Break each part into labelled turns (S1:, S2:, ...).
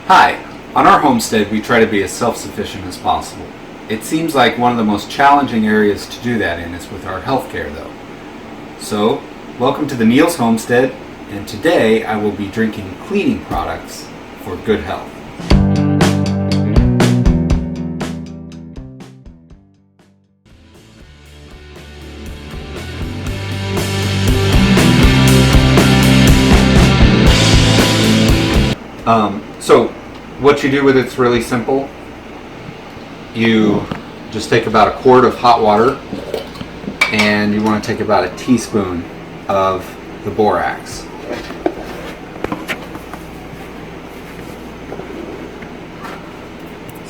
S1: Hi, on our homestead we try to be as self-sufficient as possible. It seems like one of the most challenging areas to do that in is with our healthcare though. So, welcome to the Neil's Homestead, and today I will be drinking cleaning products for good health. So what you do with it's really simple. You just take about a quart of hot water and you want to take about a teaspoon of the borax.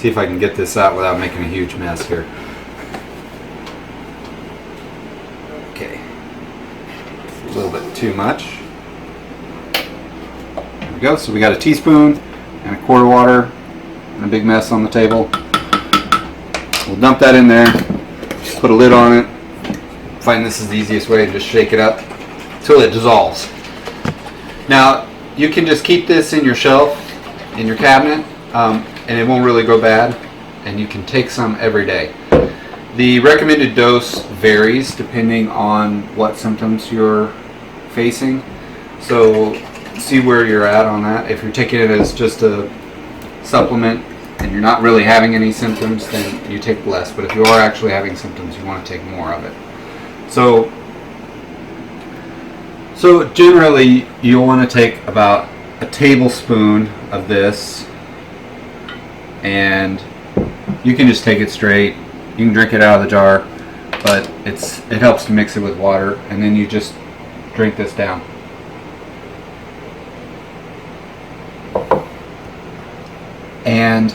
S1: See if I can get this out without making a huge mess here. Okay, a little bit too much. There we go. So we got a teaspoon and a quart of water and a big mess on the table. We'll dump that in there, put a lid on it. I find this is the easiest way to just shake it up until it dissolves. Now you can just keep this in your shelf, in your cabinet, and it won't really go bad, and you can take some every day. The recommended dose varies depending on what symptoms you're facing, so see where you're at on that. If you're taking it as just a supplement and you're not really having any symptoms, then you take less, but if you are actually having symptoms, you want to take more of it. So generally you'll want to take about a tablespoon of this, and you can just take it straight. You can drink it out of the jar, but it helps to mix it with water, and then you just drink this down. And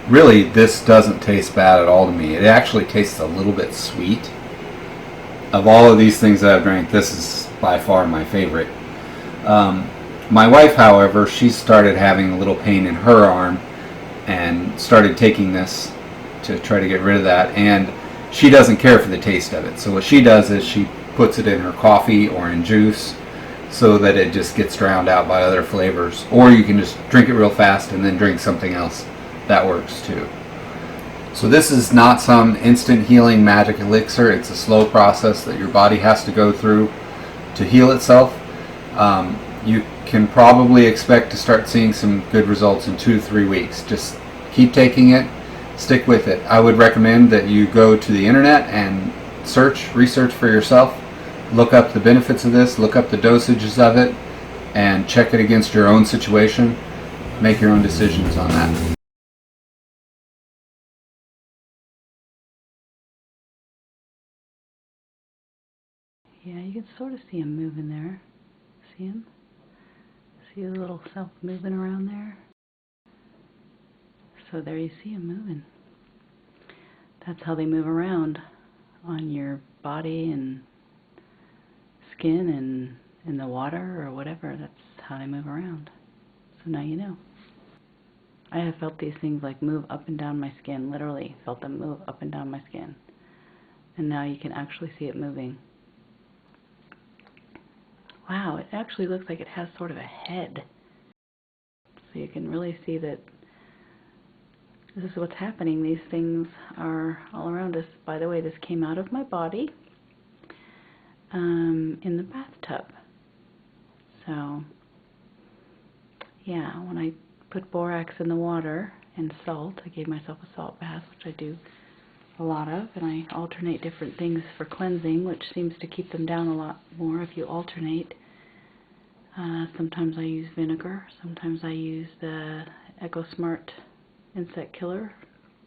S1: really, this doesn't taste bad at all to me. It actually tastes a little bit sweet. Of all of these things that I've drank, this is by far my favorite. My wife, however, she started having a little pain in her arm and started taking this to try to get rid of that, and she doesn't care for the taste of it. So what she does is she puts it in her coffee or in juice so that it just gets drowned out by other flavors. Or you can just drink it real fast and then drink something else. That works too. So this is not some instant healing magic elixir. It's a slow process that your body has to go through to heal itself. You can probably expect to start seeing some good results in 2 to 3 weeks. Just keep taking it, stick with it. I would recommend that you go to the internet and research for yourself. Look up the benefits of this, look up the dosages of it, and check it against your own situation. Make your own decisions on that.
S2: Yeah, you can sort of see him moving there. See him? See the little self moving around there? So there you see him moving. That's how they move around on your body and skin and in the water or whatever. That's how they move around. So now you know. I have felt these things like move up and down my skin, literally felt them move up and down my skin. And now you can actually see it moving. Wow, it actually looks like it has sort of a head. So you can really see that this is what's happening. These things are all around us. By the way, this came out of my body in the bathtub. So, yeah, when I put borax in the water and salt, I gave myself a salt bath, which I do a lot of, and I alternate different things for cleansing, which seems to keep them down a lot more if you alternate. Sometimes I use vinegar, sometimes I use the EcoSmart insect killer,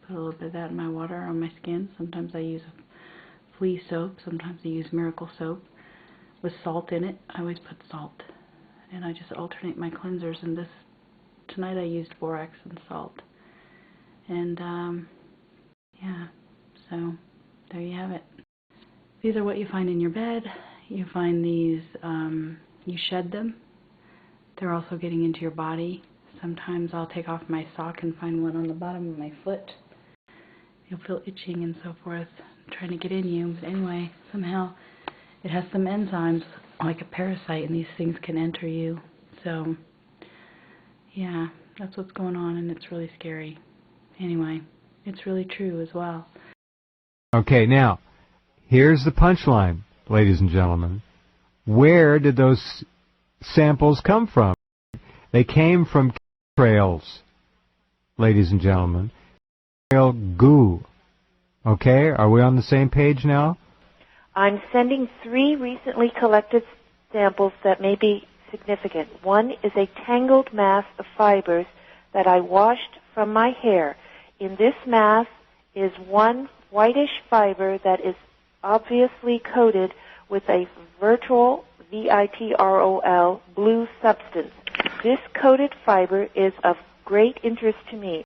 S2: put a little bit of that in my water on my skin. Sometimes I use a flea soap, sometimes I use miracle soap with salt in it. I always put salt, and I just alternate my cleansers, and tonight I used borax and salt. And yeah, so there you have it. These are what you find in your bed. You find these, you shed them. They're also getting into your body. Sometimes I'll take off my sock and find one on the bottom of my foot. You'll feel itching and so forth, trying to get in you. But anyway, somehow it has some enzymes like a parasite, and these things can enter you. So Yeah, that's what's going on, and it's really scary. Anyway, it's really true as well.
S3: Okay, now, here's the punchline, ladies and gentlemen. Where did those samples come from? They came from trails, ladies and gentlemen. Trail goo. Okay, are we on the same page now?
S4: I'm sending 3 recently collected samples that may be significant. One is a tangled mass of fibers that I washed from my hair. In this mass is one whitish fiber that is obviously coated with a vitrol, V-I-T-R-O-L, blue substance. This coated fiber is of great interest to me.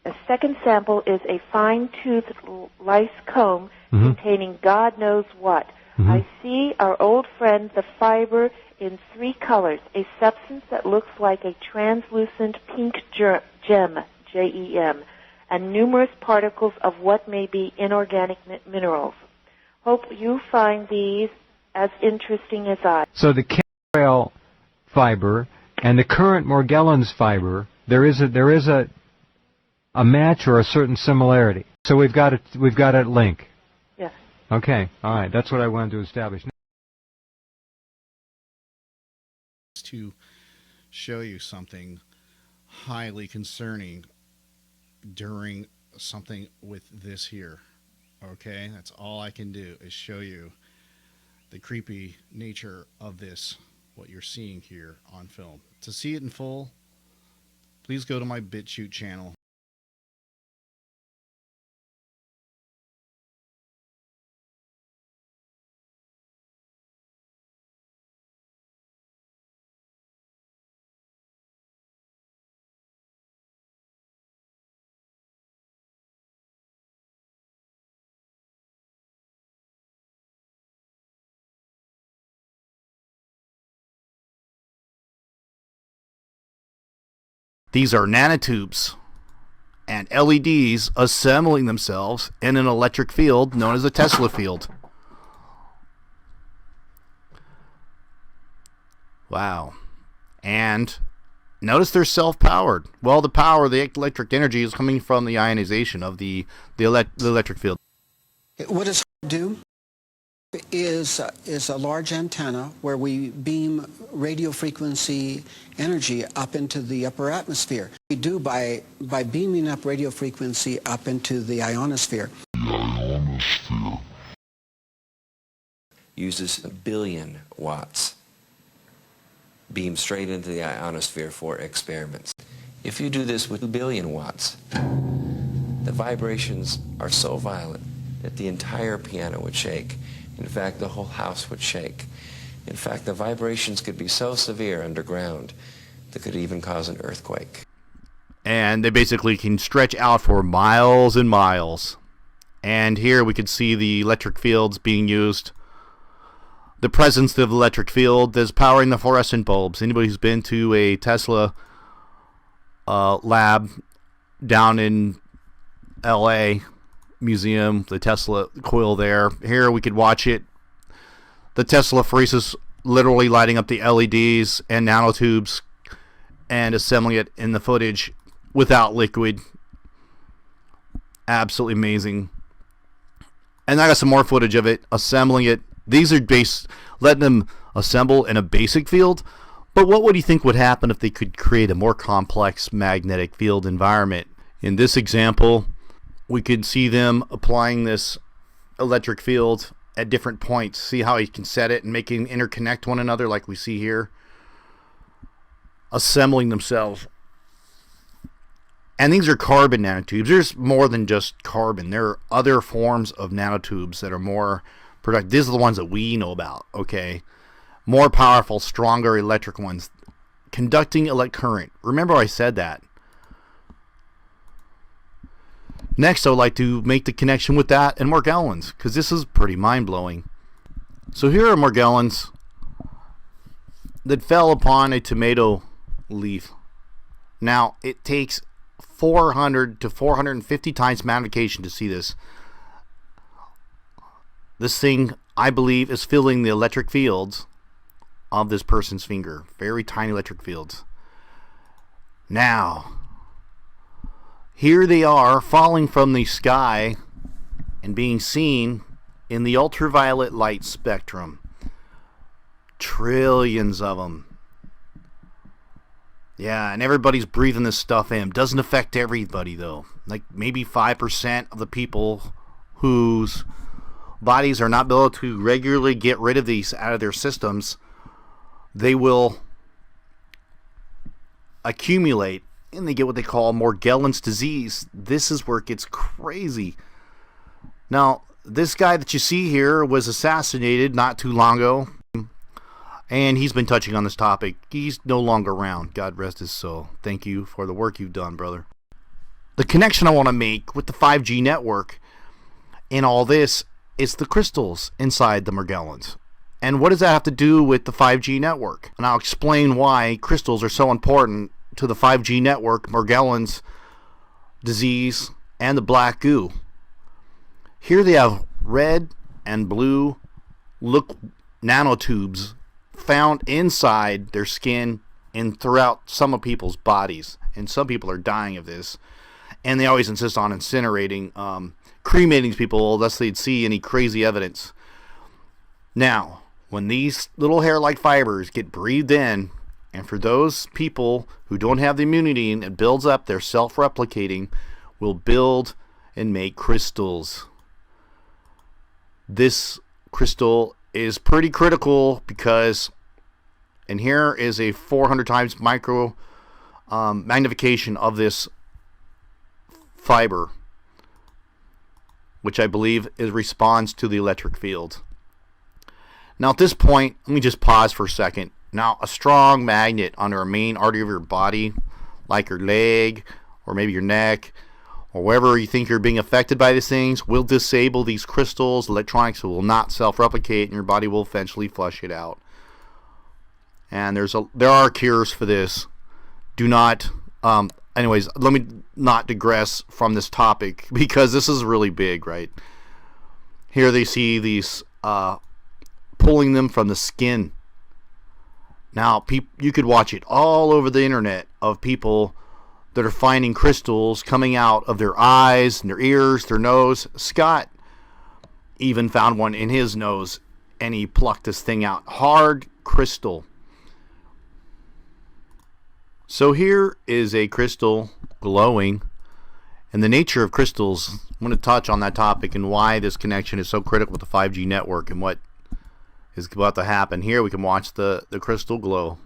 S4: A second sample is a fine-toothed lice comb containing God knows what. I see our old friend, the fiber, in 3 colors, a substance that looks like a translucent pink gem, J-E-M, and numerous particles of what may be inorganic minerals. Hope you find these as interesting as I.
S3: So the chemtrail fiber and the current Morgellons fiber, there is a match or a certain similarity. So we've got a link.
S4: Yes.
S3: Okay, all right. That's what I wanted to establish.
S5: To show you something highly concerning during something with this here. Okay, that's all I can do is show you the creepy nature of this, what you're seeing here on film. To see it in full, please go to my BitChute channel. These are nanotubes and LEDs assembling themselves in an electric field known as a Tesla field. Wow. And notice they're self-powered. Well, the power, the electric energy is coming from the ionization of the electric field.
S6: What does do is a large antenna where we beam radio frequency energy up into the upper atmosphere. We do by beaming up radio frequency up into the ionosphere.
S7: Uses 1 billion watts beamed straight into the ionosphere for experiments. If you do this with 2 billion watts, the vibrations are so violent that the entire piano would shake. In fact, the whole house would shake. In fact, the vibrations could be so severe underground that could even cause an earthquake.
S5: And they basically can stretch out for miles and miles. And here we could see the electric fields being used. The presence of the electric field is powering the fluorescent bulbs. Anybody who's been to a Tesla lab down in LA museum, the Tesla coil there. Here we could watch it. The Tesla phoresis literally lighting up the LEDs and nanotubes and assembling it in the footage without liquid. Absolutely amazing. And I got some more footage of it, assembling it. These are letting them assemble in a basic field. But what would you think would happen if they could create a more complex magnetic field environment? In this example, we could see them applying this electric field at different points. See how you can set it and make it interconnect one another like we see here. Assembling themselves. And these are carbon nanotubes. There's more than just carbon. There are other forms of nanotubes that are more productive. These are the ones that we know about, okay? More powerful, stronger electric ones. Conducting electric current. Remember I said that. Next, I would like to make the connection with that and Morgellons, because this is pretty mind-blowing. So here are Morgellons that fell upon a tomato leaf. Now, it takes 400 to 450 times magnification to see this. This thing, I believe, is filling the electric fields of this person's finger. Very tiny electric fields. Now, here they are falling from the sky and being seen in the ultraviolet light spectrum. Trillions of them. Yeah, and everybody's breathing this stuff in. Doesn't affect everybody, though. Like maybe 5% of the people whose bodies are not able to regularly get rid of these out of their systems, they will accumulate and they get what they call Morgellons disease. This is where it gets crazy. Now, this guy that you see here was assassinated not too long ago, and he's been touching on this topic. He's no longer around. God rest his soul. Thank you for the work you've done, brother. The connection I want to make with the 5G network in all this is the crystals inside the Morgellons. And what does that have to do with the 5G network? And I'll explain why crystals are so important to the 5G network, Morgellons disease, and the black goo. Here they have red and blue look nanotubes found inside their skin and throughout some of people's bodies. And some people are dying of this. And they always insist on incinerating, cremating these people lest they'd see any crazy evidence. Now, when these little hair-like fibers get breathed in, and for those people who don't have the immunity and it builds up, they're self-replicating, will build and make crystals. This crystal is pretty critical because, and here is a 400 times micro magnification of this fiber, which I believe responds to the electric field. Now at this point, let me just pause for a second. Now, a strong magnet under a main artery of your body, like your leg, or maybe your neck, or wherever you think you're being affected by these things, will disable these crystals. Electronics will not self-replicate, and your body will eventually flush it out. And there are cures for this. Do not... anyways, let me not digress from this topic, because this is really big, right? Here they see these... pulling them from the skin. Now, you could watch it all over the internet of people that are finding crystals coming out of their eyes, and their ears, their nose. Scott even found one in his nose, and he plucked this thing out. Hard crystal. So here is a crystal glowing. And the nature of crystals, I'm going to touch on that topic and why this connection is so critical with the 5G network and what is about to happen. Here we can watch the crystal glow.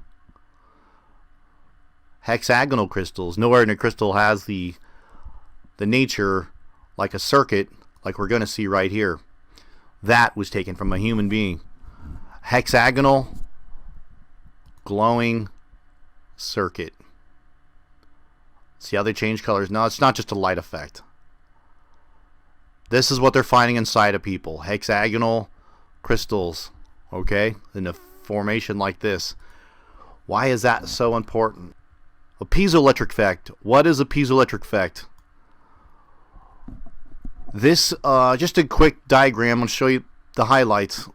S5: Hexagonal crystals. No ordinary crystal has the nature like a circuit, like we're going to see right here. That was taken from a human being. Hexagonal glowing circuit. See how they change colors? No, it's not just a light effect. This is what they're finding inside of people. Hexagonal crystals. Okay, in a formation like this. Why is that so important? A piezoelectric effect. What is a piezoelectric effect? This, just a quick diagram. I'll show you the highlights.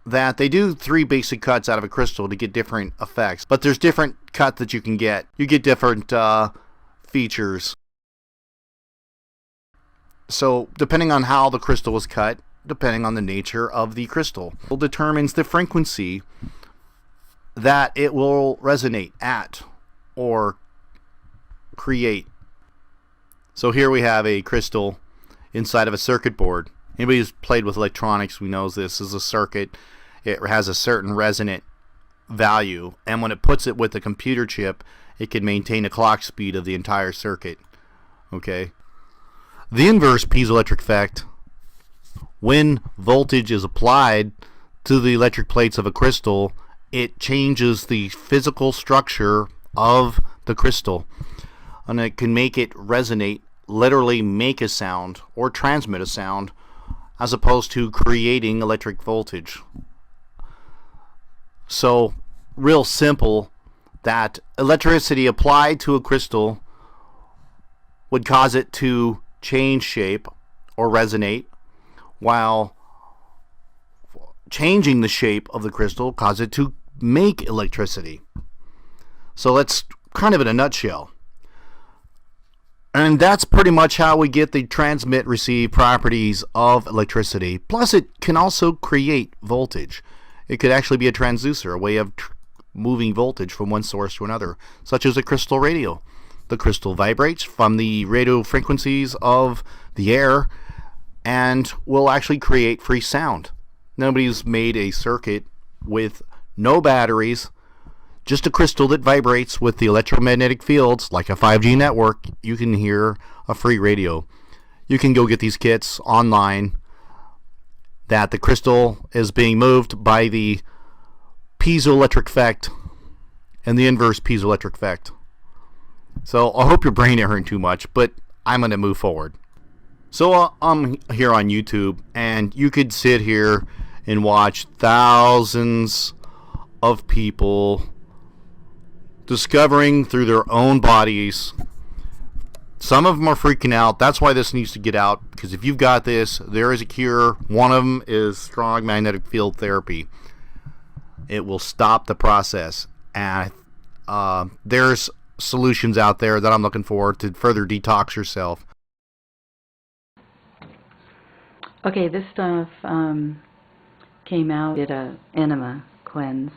S5: That they do 3 basic cuts out of a crystal to get different effects. But there's different cuts that you can get. You get different features. So, depending on how the crystal was cut, depending on the nature of the crystal, it determines the frequency that it will resonate at or create. So here we have a crystal inside of a circuit board. Anybody who's played with electronics who knows this is a circuit. It has a certain resonant value, and when it puts it with a computer chip, it can maintain a clock speed of the entire circuit. Okay. The inverse piezoelectric effect, when voltage is applied to the electric plates of a crystal, it changes the physical structure of the crystal, and it can make it resonate, literally make a sound or transmit a sound, as opposed to creating electric voltage. So, real simple, that electricity applied to a crystal would cause it to change shape or resonate, while changing the shape of the crystal cause it to make electricity. So that's kind of in a nutshell. And that's pretty much how we get the transmit receive properties of electricity. Plus, it can also create voltage. It could actually be a transducer, a way of moving voltage from one source to another, such as a crystal radio. The crystal vibrates from the radio frequencies of the air and will actually create free sound. Nobody's made a circuit with no batteries, just a crystal that vibrates with the electromagnetic fields like a 5G network. You can hear a free radio. You can go get these kits online that the crystal is being moved by the piezoelectric effect and the inverse piezoelectric effect. So I hope your brain isn't hurting too much, but I'm going to move forward. So I'm here on YouTube, and you could sit here and watch thousands of people discovering through their own bodies. Some of them are freaking out. That's why this needs to get out, because if you've got this, there is a cure. One of them is strong magnetic field therapy. It will stop the process, and there's solutions out there that I'm looking for to further detox yourself.
S2: Okay, this stuff came out, did a enema cleanse.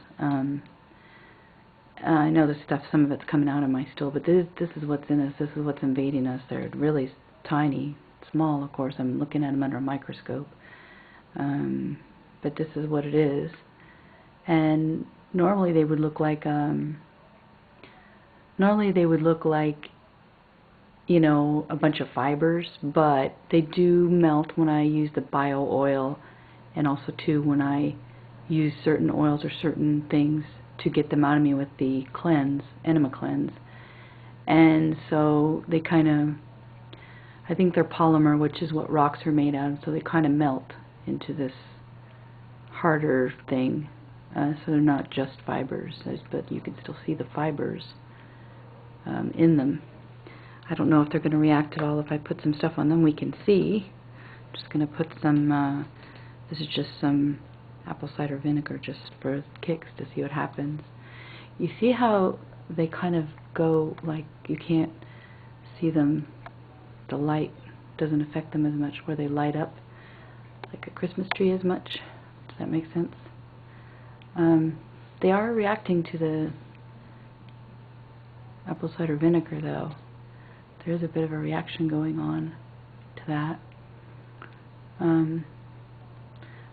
S2: I know this stuff, some of it's coming out of my stool, but this is what's in us. This is what's invading us. They're really tiny, small, of course. I'm looking at them under a microscope. But this is what it is. And normally they would look like, you know, a bunch of fibers, but they do melt when I use the bio oil, and also too when I use certain oils or certain things to get them out of me with the cleanse, enema cleanse. And so they kind of, I think they're polymer, which is what rocks are made out of, so they kind of melt into this harder thing. So they're not just fibers, but you can still see the fibers in them. I don't know if they're going to react at all if I put some stuff on them. We can see. I'm just going to put some, this is just some apple cider vinegar just for kicks to see what happens. You see how they kind of go, like you can't see them, the light doesn't affect them as much, where they light up like a Christmas tree as much. Does that make sense? They are reacting to the apple cider vinegar though. There's a bit of a reaction going on to that.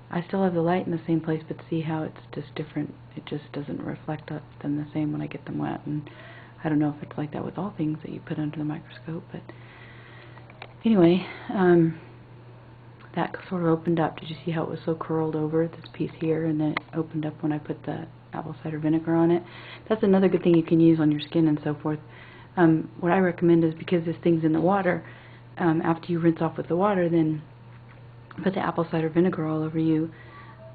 S2: I still have the light in the same place, but see how it's just different. It just doesn't reflect up them the same when I get them wet. And I don't know if it's like that with all things that you put under the microscope, but anyway, that sort of opened up. Did you see how it was so curled over, this piece here, and then it opened up when I put the apple cider vinegar on it? That's another good thing you can use on your skin and so forth. What I recommend is, because this thing's in the water, after you rinse off with the water, then put the apple cider vinegar all over you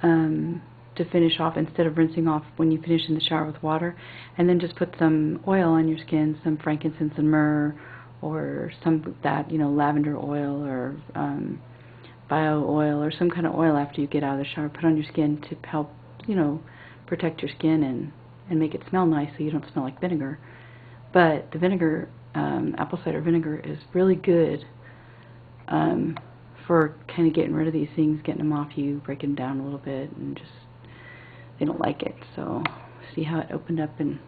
S2: to finish off, instead of rinsing off when you finish in the shower with water, and then just put some oil on your skin, some frankincense and myrrh, or some that, you know, lavender oil or bio oil or some kind of oil after you get out of the shower. Put on your skin to help, you know, protect your skin and make it smell nice so you don't smell like vinegar. But the vinegar, apple cider vinegar, is really good for kind of getting rid of these things, getting them off you, breaking them down a little bit, and just, they don't like it. So see how it opened up, and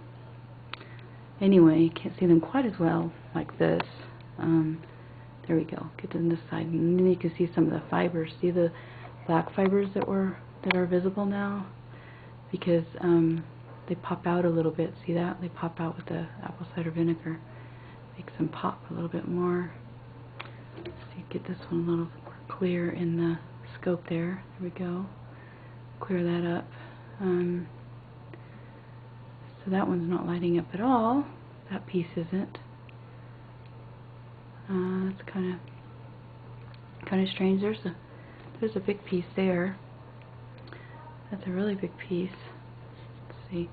S2: anyway, you can't see them quite as well like this. There we go. Get them this side, and then you can see some of the fibers. See the black fibers that are visible now, because they pop out a little bit. See that? They pop out with the apple cider vinegar. Makes them pop a little bit more. See, get this one a little more clear in the scope there. There we go. Clear that up. So that one's not lighting up at all. That piece isn't. It's kind of strange. There's a big piece there. That's a really big piece. Let's see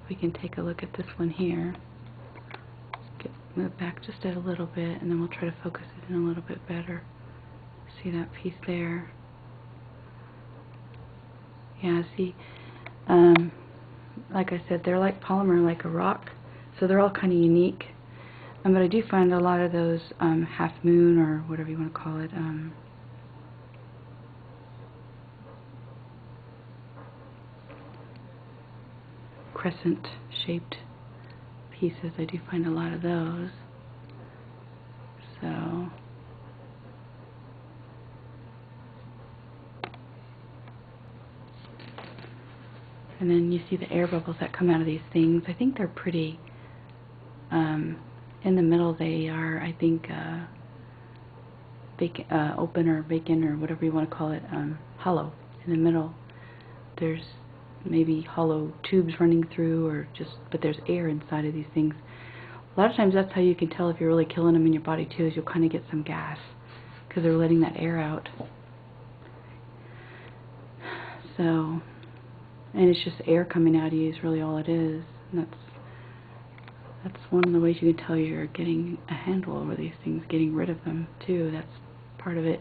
S2: if we can take a look at this one here. Move back just a little bit, and then we'll try to focus it in a little bit better. See that piece there? Yeah, see, like I said, they're like polymer, like a rock, so they're all kind of unique. But I do find a lot of those half moon, or whatever you want to call it, crescent shaped pieces. I do find a lot of those. So and then you see the air bubbles that come out of these things. I think they're pretty, in the middle they are, I think, open or vacant or whatever you want to call it, hollow. In the middle there's maybe hollow tubes running through, or just, but there's air inside of these things. A lot of times that's how you can tell if you're really killing them in your body too, is you'll kind of get some gas because they're letting that air out. So, and it's just air coming out of you is really all it is. And that's one of the ways you can tell you're getting a handle over these things, getting rid of them too. That's part of it.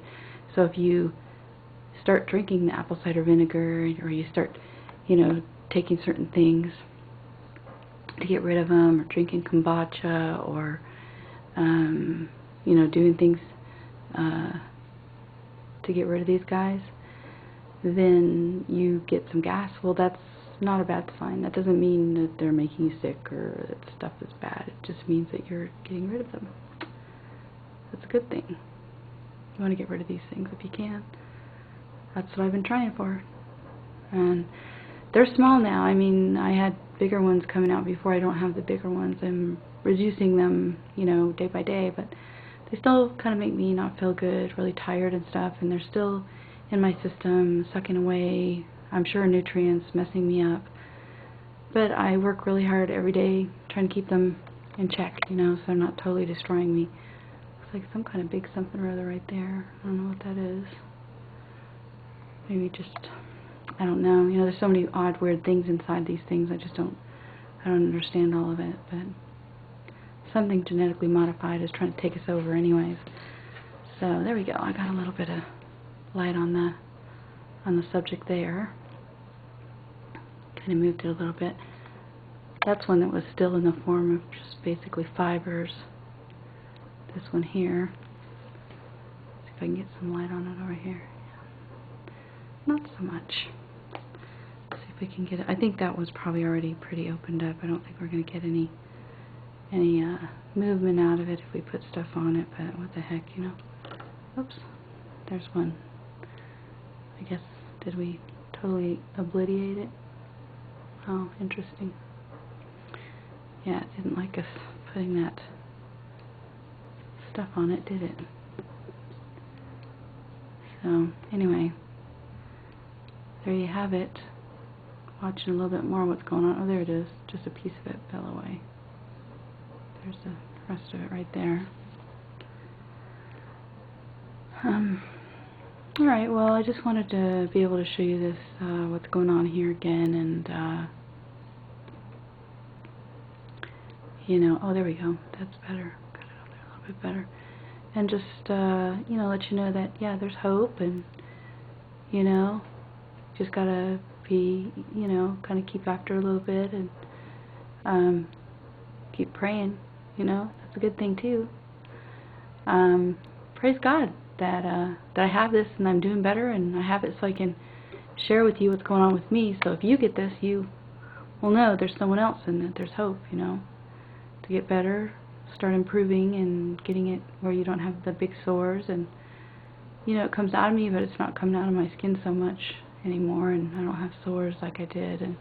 S2: So if you start drinking the apple cider vinegar, or you start, you know, taking certain things to get rid of them, or drinking kombucha, or you know, doing things to get rid of these guys, then you get some gas. Well, that's not a bad sign. That doesn't mean that they're making you sick or that stuff is bad. It just means that you're getting rid of them. That's a good thing. You want to get rid of these things if you can. That's what I've been trying for. And they're small now. I mean, I had bigger ones coming out before. I don't have the bigger ones. I'm reducing them, you know, day by day, but they still kind of make me not feel good, really tired and stuff, and they're still in my system, sucking away, I'm sure, nutrients, messing me up. But I work really hard every day trying to keep them in check, you know, so they're not totally destroying me. Looks like some kind of big something or other right there. I don't know what that is. Maybe just, I don't know. You know, there's so many odd, weird things inside these things. I don't understand all of it. But something genetically modified is trying to take us over anyways. So there we go. I got a little bit of light on the subject there. Kind of moved it a little bit. That's one that was still in the form of just basically fibers. This one here. See if I can get some light on it over here. Not so much. Let's see if we can get it. I think that was probably already pretty opened up. I don't think we're going to get any movement out of it if we put stuff on it, but what the heck, you know. Oops. There's one. I guess, did we totally obliterate it? Oh, interesting. Yeah, it didn't like us putting that stuff on it, did it? So, anyway, there you have it. Watching a little bit more what's going on. Oh, there it is. Just a piece of it fell away. There's the rest of it right there. Alright, well, I just wanted to be able to show you this, what's going on here again, and, you know, oh, there we go. That's better. Got it up there a little bit better. And just, you know, let you know that, yeah, there's hope, and, you know, just gotta be, you know, kind of keep after a little bit, and, keep praying, you know, that's a good thing, too. Praise God that I have this, and I'm doing better, and I have it so I can share with you what's going on with me. So if you get this, you will know there's someone else, and that there's hope, you know, to get better, start improving, and getting it where you don't have the big sores. And, you know, it comes out of me, but it's not coming out of my skin so much anymore, and I don't have sores like I did, and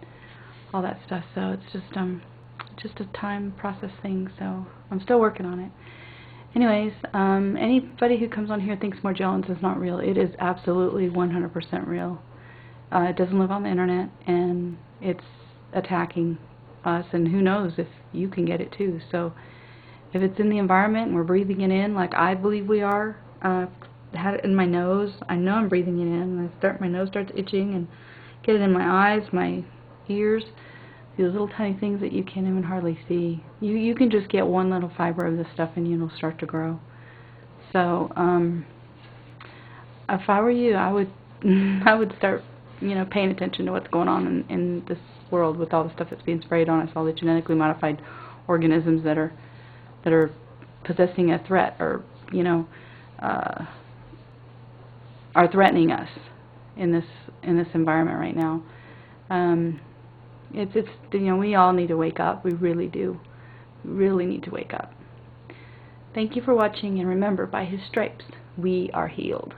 S2: all that stuff. So it's just a time process thing. So I'm still working on it. Anyways, anybody who comes on here thinks Morgellons is not real. It is absolutely 100% real. It doesn't live on the internet, and it's attacking us, and who knows if you can get it too. So if it's in the environment and we're breathing it in, like I believe we are, had it in my nose, I know I'm breathing it in, and my nose starts itching, and get it in my eyes, my ears, these little tiny things that you can't even hardly see. You can just get one little fiber of this stuff and it'll start to grow. So if I were you, I would I would start, you know, paying attention to what's going on in this world with all the stuff that's being sprayed on us, all the genetically modified organisms that are possessing a threat, or are threatening us in this environment right now. It's we all need to wake up. We really do. We really need to wake up. Thank you for watching, and remember, by His stripes we are healed.